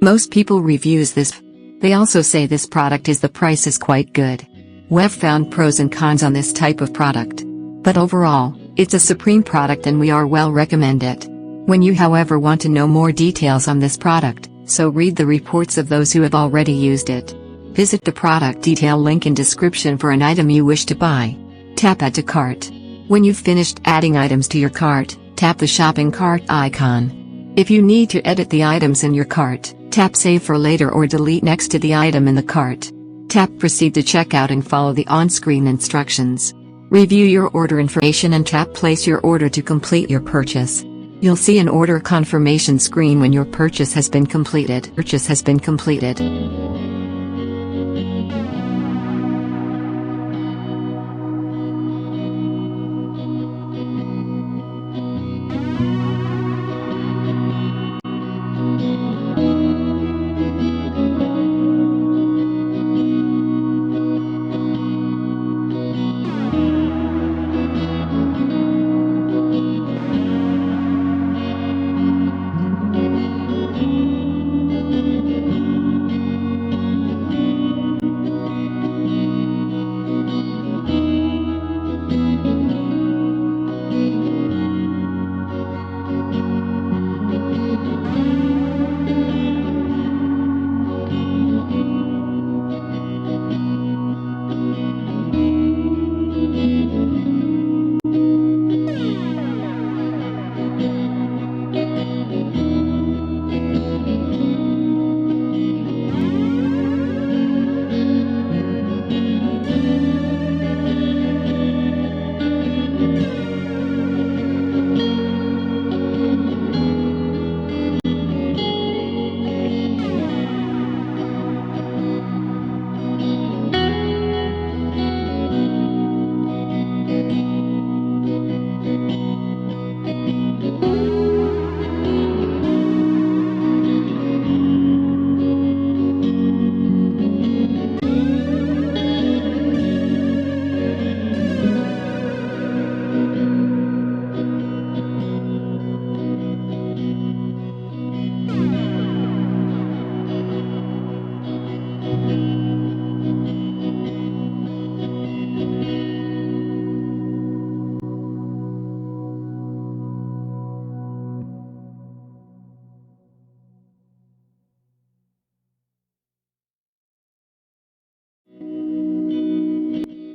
Most people reviews this. They also say this product the price is quite good. We've found pros and cons on this type of product. But overall, it's a supreme product and we are well recommend it. When you however want to know more details on this product, so read the reports of those who have already used it. Visit the product detail link in description for an item you wish to buy. Tap Add to Cart. When you've finished adding items to your cart, tap the shopping cart icon. If you need to edit the items in your cart, tap Save for later or delete next to the item in the cart. Tap Proceed to checkout and follow the on-screen instructions. Review your order information and tap Place your order to complete your purchase. You'll see an order confirmation screen when your purchase has been completed.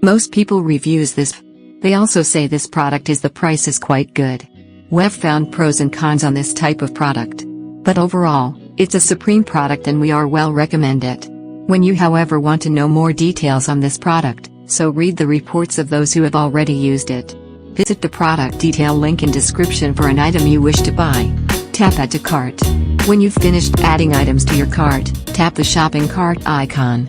Most people reviews this. They also say this product the price is quite good. We've found pros and cons on this type of product. But overall, it's a supreme product and we are well recommend it. When you however want to know more details on this product, so read the reports of those who have already used it. Visit the product detail link in description for an item you wish to buy. Tap Add to Cart. When you've finished adding items to your cart, tap the shopping cart icon.